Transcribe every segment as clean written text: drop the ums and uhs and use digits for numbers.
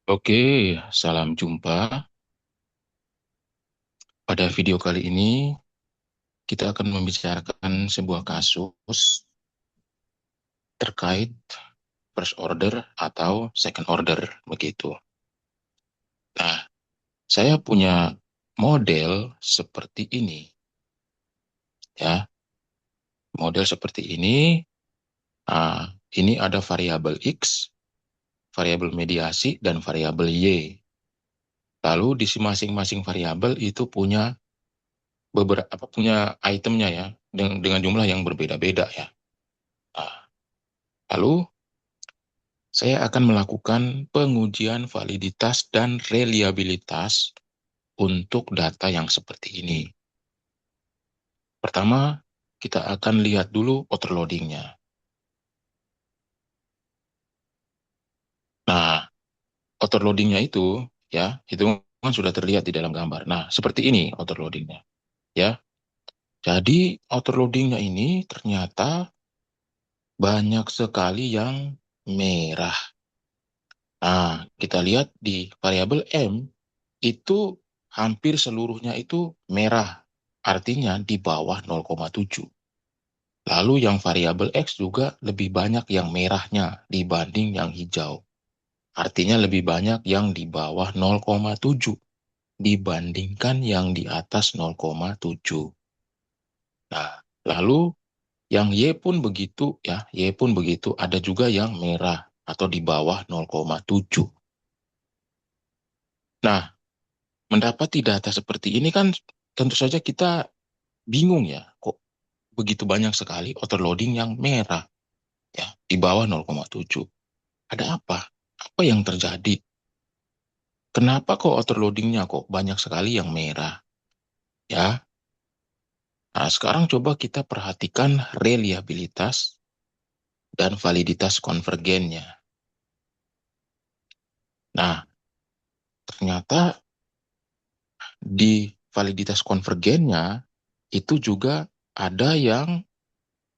Oke, salam jumpa. Pada video kali ini, kita akan membicarakan sebuah kasus terkait first order atau second order, begitu. Nah, saya punya model seperti ini, ya. Model seperti ini, ah, ini ada variabel X, variabel mediasi, dan variabel Y. Lalu di masing-masing variabel itu punya punya itemnya ya, dengan jumlah yang berbeda-beda ya. Nah, lalu saya akan melakukan pengujian validitas dan reliabilitas untuk data yang seperti ini. Pertama, kita akan lihat dulu overloadingnya. Nah, overloadingnya itu, ya, itu kan sudah terlihat di dalam gambar. Nah, seperti ini overloadingnya, ya. Jadi, overloadingnya ini ternyata banyak sekali yang merah. Nah, kita lihat di variabel M, itu hampir seluruhnya itu merah, artinya di bawah 0,7. Lalu yang variabel X juga lebih banyak yang merahnya dibanding yang hijau. Artinya lebih banyak yang di bawah 0,7 dibandingkan yang di atas 0,7. Nah, lalu yang Y pun begitu ya, Y pun begitu, ada juga yang merah atau di bawah 0,7. Nah, mendapati data seperti ini kan tentu saja kita bingung ya, kok begitu banyak sekali overloading yang merah ya, di bawah 0,7. Ada apa? Apa yang terjadi? Kenapa kok overloadingnya kok banyak sekali yang merah? Ya, nah sekarang coba kita perhatikan reliabilitas dan validitas konvergennya. Nah, ternyata di validitas konvergennya itu juga ada yang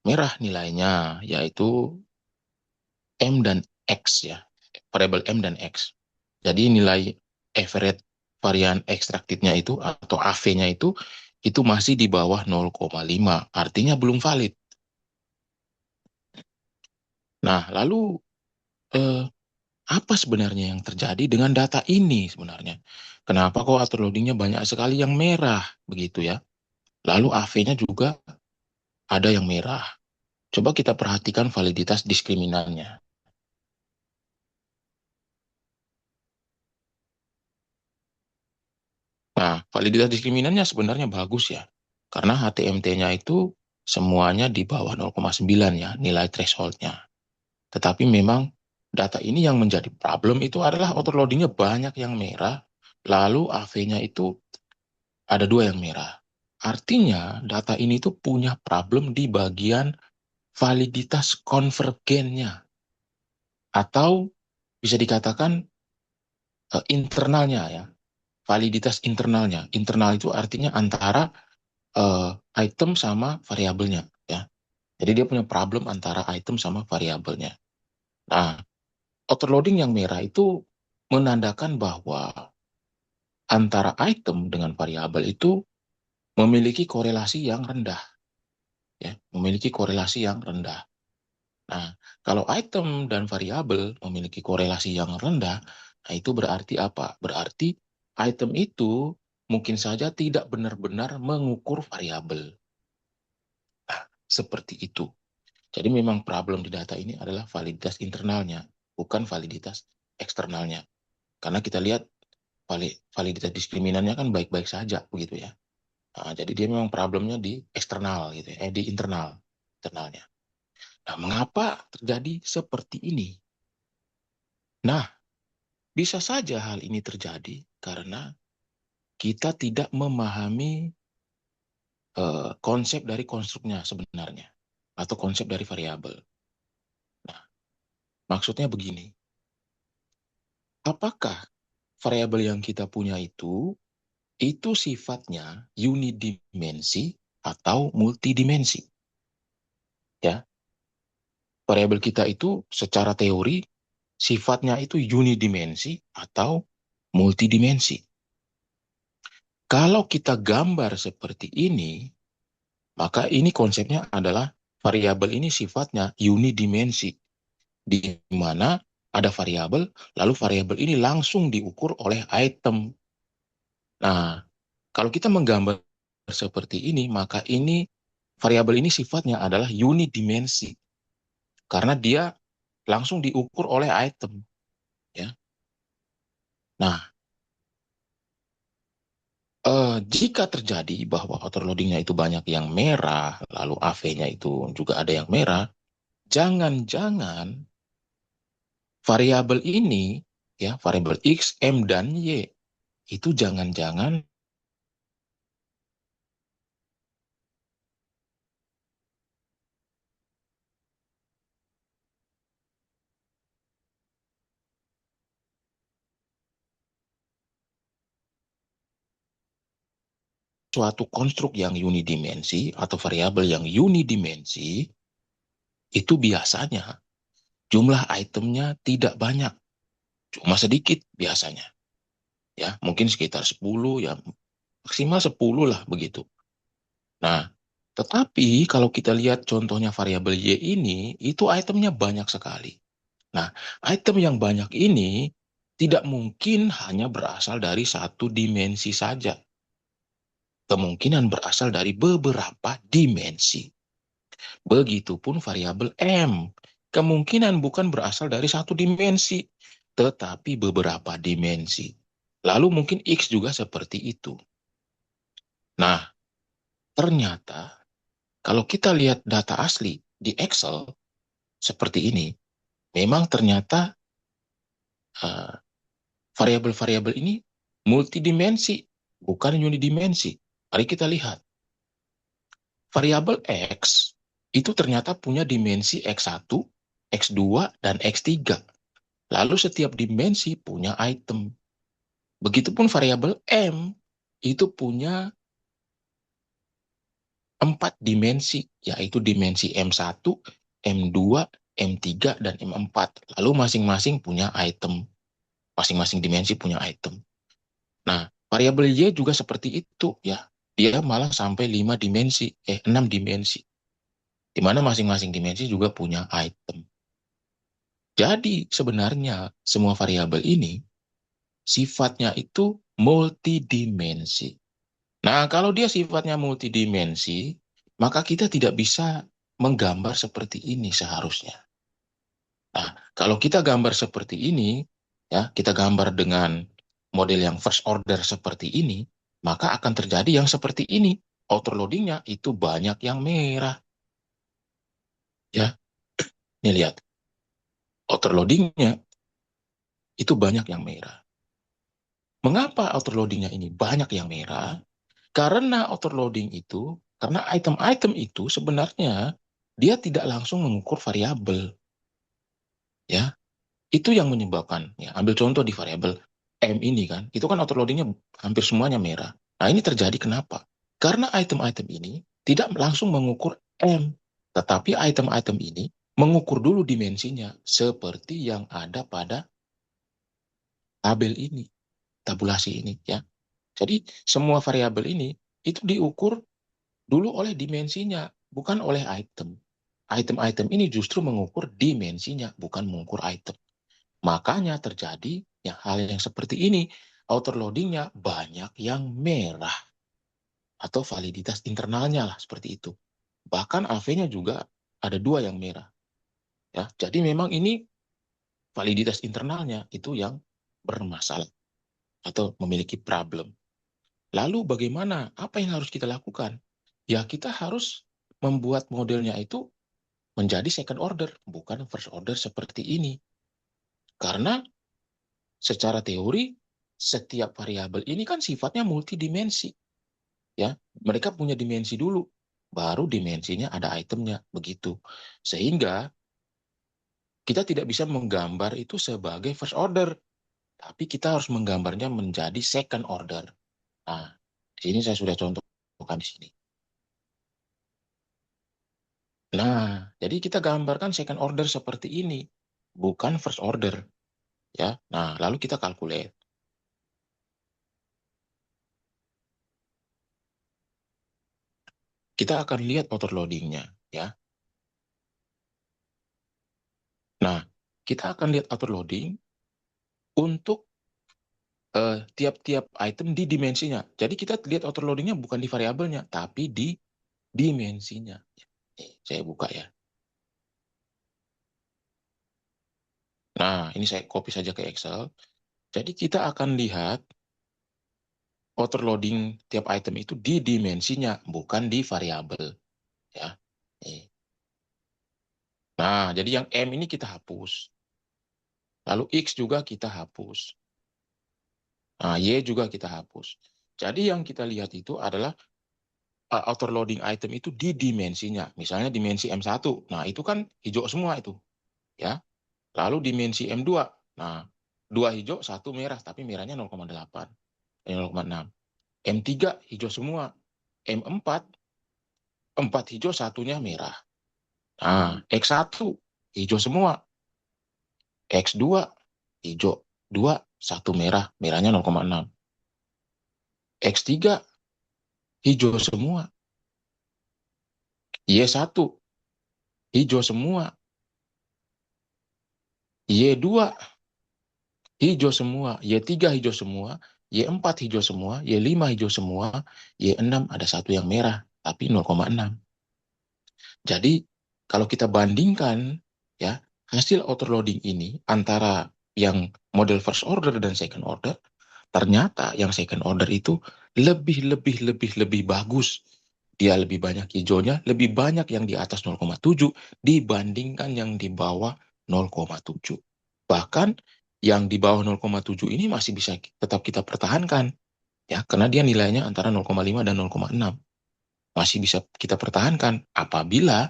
merah nilainya, yaitu M dan X ya, variabel M dan X. Jadi nilai average varian extracted-nya itu atau AV-nya itu masih di bawah 0,5, artinya belum valid. Nah, lalu eh, apa sebenarnya yang terjadi dengan data ini sebenarnya? Kenapa kok autoloading-nya banyak sekali yang merah begitu ya? Lalu AV-nya juga ada yang merah. Coba kita perhatikan validitas diskriminannya. Nah, validitas diskriminannya sebenarnya bagus ya. Karena HTMT-nya itu semuanya di bawah 0,9 ya, nilai threshold-nya. Tetapi memang data ini yang menjadi problem itu adalah overloading-nya banyak yang merah, lalu AV-nya itu ada dua yang merah. Artinya data ini tuh punya problem di bagian validitas konvergennya. Atau bisa dikatakan internalnya ya, validitas internalnya. Internal itu artinya antara eh, item sama variabelnya ya. Jadi dia punya problem antara item sama variabelnya. Nah, overloading yang merah itu menandakan bahwa antara item dengan variabel itu memiliki korelasi yang rendah ya, memiliki korelasi yang rendah. Nah, kalau item dan variabel memiliki korelasi yang rendah, nah itu berarti apa? Berarti item itu mungkin saja tidak benar-benar mengukur variabel. Nah, seperti itu. Jadi memang problem di data ini adalah validitas internalnya, bukan validitas eksternalnya. Karena kita lihat validitas diskriminannya kan baik-baik saja begitu ya. Nah, jadi dia memang problemnya di eksternal gitu ya, di internalnya. Nah, mengapa terjadi seperti ini? Nah, bisa saja hal ini terjadi karena kita tidak memahami konsep dari konstruknya sebenarnya atau konsep dari variabel. Nah, maksudnya begini, apakah variabel yang kita punya itu sifatnya unidimensi atau multidimensi. Ya, variabel kita itu secara teori sifatnya itu unidimensi atau multidimensi. Kalau kita gambar seperti ini, maka ini konsepnya adalah variabel ini sifatnya unidimensi, di mana ada variabel, lalu variabel ini langsung diukur oleh item. Nah, kalau kita menggambar seperti ini, maka ini variabel ini sifatnya adalah unidimensi, karena dia langsung diukur oleh item. Ya. Nah, jika terjadi bahwa overloadingnya itu banyak yang merah, lalu AV-nya itu juga ada yang merah, jangan-jangan variabel ini, ya variabel X, M, dan Y, itu jangan-jangan suatu konstruk yang unidimensi atau variabel yang unidimensi, itu biasanya jumlah itemnya tidak banyak, cuma sedikit biasanya. Ya, mungkin sekitar 10, ya maksimal 10 lah begitu. Nah, tetapi kalau kita lihat contohnya variabel Y ini, itu itemnya banyak sekali. Nah, item yang banyak ini tidak mungkin hanya berasal dari satu dimensi saja. Kemungkinan berasal dari beberapa dimensi. Begitupun variabel M. Kemungkinan bukan berasal dari satu dimensi, tetapi beberapa dimensi. Lalu mungkin X juga seperti itu. Nah, ternyata kalau kita lihat data asli di Excel seperti ini, memang ternyata uh, variabel-variabel ini multidimensi, bukan unidimensi. Mari kita lihat. Variabel X itu ternyata punya dimensi X1, X2, dan X3. Lalu setiap dimensi punya item. Begitupun variabel M itu punya 4 dimensi, yaitu dimensi M1, M2, M3, dan M4. Lalu masing-masing punya item. Masing-masing dimensi punya item. Nah, variabel Y juga seperti itu ya. Dia malah sampai 6 dimensi. Di mana masing-masing dimensi juga punya item. Jadi sebenarnya semua variabel ini sifatnya itu multidimensi. Nah, kalau dia sifatnya multidimensi, maka kita tidak bisa menggambar seperti ini seharusnya. Nah, kalau kita gambar seperti ini, ya, kita gambar dengan model yang first order seperti ini, maka akan terjadi yang seperti ini. Overloadingnya itu banyak yang merah. Ya, ini lihat. Overloadingnya itu banyak yang merah. Mengapa overloadingnya ini banyak yang merah? Karena overloading itu, karena item-item itu sebenarnya dia tidak langsung mengukur variabel. Ya, itu yang menyebabkan. Ya, ambil contoh di variabel M ini kan, itu kan overloadingnya hampir semuanya merah. Nah, ini terjadi kenapa? Karena item-item ini tidak langsung mengukur M, tetapi item-item ini mengukur dulu dimensinya seperti yang ada pada tabel ini, tabulasi ini ya. Jadi semua variabel ini itu diukur dulu oleh dimensinya, bukan oleh item. Item-item ini justru mengukur dimensinya, bukan mengukur item. Makanya terjadi ya, hal yang seperti ini, outer-loadingnya banyak yang merah atau validitas internalnya lah seperti itu. Bahkan AV-nya juga ada 2 yang merah. Ya, jadi memang ini validitas internalnya itu yang bermasalah atau memiliki problem. Lalu bagaimana? Apa yang harus kita lakukan? Ya kita harus membuat modelnya itu menjadi second order, bukan first order seperti ini. Karena secara teori, setiap variabel ini kan sifatnya multidimensi. Ya, mereka punya dimensi dulu, baru dimensinya ada itemnya, begitu. Sehingga kita tidak bisa menggambar itu sebagai first order, tapi kita harus menggambarnya menjadi second order. Nah, di sini saya sudah contohkan di sini. Nah, jadi kita gambarkan second order seperti ini. bukan first order, ya. Nah, lalu kita calculate. Kita akan lihat overloadingnya, ya. Nah, kita akan lihat overloading untuk tiap-tiap item di dimensinya. Jadi kita lihat overloadingnya bukan di variabelnya, tapi di dimensinya. Saya buka ya. Nah, ini saya copy saja ke Excel. Jadi kita akan lihat overloading tiap item itu di dimensinya, bukan di variabel. Ya. Nah, jadi yang M ini kita hapus. Lalu X juga kita hapus. Nah, Y juga kita hapus. Jadi yang kita lihat itu adalah overloading item itu di dimensinya. Misalnya dimensi M1. Nah, itu kan hijau semua itu. Ya. Lalu dimensi M2. Nah, 2 hijau, 1 merah, tapi merahnya 0,8, 0,6. M3 hijau semua. M4, 4 hijau, satunya merah. Nah, X1 hijau semua. X2 hijau, 2, 1 merah, merahnya 0,6. X3 hijau semua. Y1 hijau semua. Y2 hijau semua. Y3 hijau semua. Y4 hijau semua. Y5 hijau semua. Y6 ada satu yang merah, tapi 0,6. Jadi kalau kita bandingkan ya hasil autoloading ini antara yang model first order dan second order, ternyata yang second order itu lebih bagus. Dia lebih banyak hijaunya, lebih banyak yang di atas 0,7 dibandingkan yang di bawah 0,7. Bahkan yang di bawah 0,7 ini masih bisa tetap kita pertahankan ya karena dia nilainya antara 0,5 dan 0,6. Masih bisa kita pertahankan apabila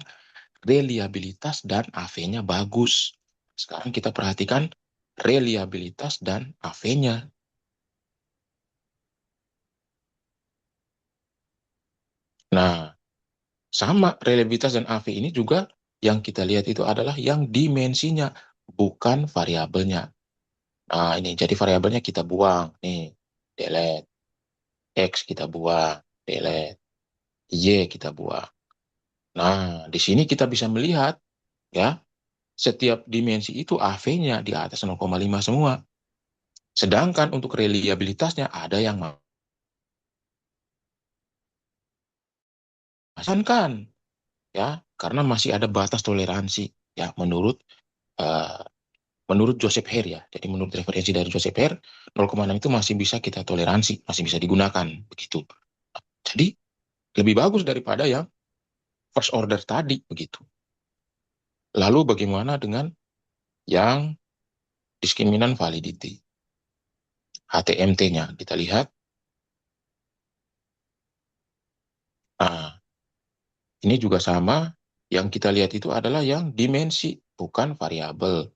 reliabilitas dan AV-nya bagus. Sekarang kita perhatikan reliabilitas dan AV-nya. Nah, sama reliabilitas dan AV ini juga yang kita lihat itu adalah yang dimensinya, bukan variabelnya. Nah, ini jadi variabelnya kita buang. Nih, delete. X kita buang, delete. Y kita buang. Nah, di sini kita bisa melihat ya, setiap dimensi itu AV-nya di atas 0,5 semua. Sedangkan untuk reliabilitasnya ada yang kan ya karena masih ada batas toleransi ya uh, menurut Joseph Hare ya. Jadi menurut referensi dari Joseph Hare 0,6 itu masih bisa kita toleransi, masih bisa digunakan begitu. Jadi lebih bagus daripada yang first order tadi begitu. Lalu bagaimana dengan yang diskriminan validity? HTMT-nya kita lihat. Nah, ini juga sama. Yang kita lihat itu adalah yang dimensi, bukan variabel.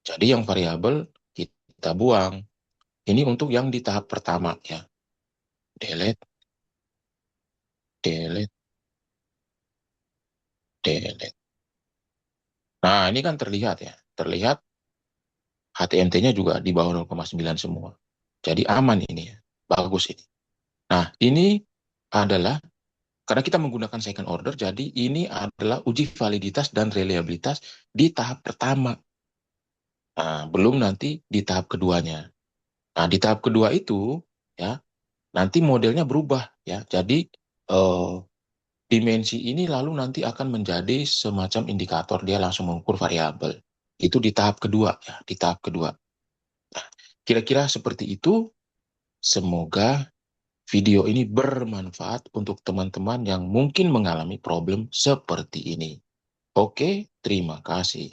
Jadi yang variabel kita buang. Ini untuk yang di tahap pertama ya. Delete, delete, delete. Nah, ini kan terlihat ya. Terlihat HTMT-nya juga di bawah 0,9 semua. Jadi aman ini ya. Bagus ini. Nah, ini adalah karena kita menggunakan second order, jadi ini adalah uji validitas dan reliabilitas di tahap pertama. Nah, belum nanti di tahap keduanya. Nah, di tahap kedua itu ya, nanti modelnya berubah ya. Jadi eh, dimensi ini lalu nanti akan menjadi semacam indikator dia langsung mengukur variabel. Itu di tahap kedua ya, di tahap kedua. Nah, kira-kira seperti itu. Semoga video ini bermanfaat untuk teman-teman yang mungkin mengalami problem seperti ini. Oke, terima kasih.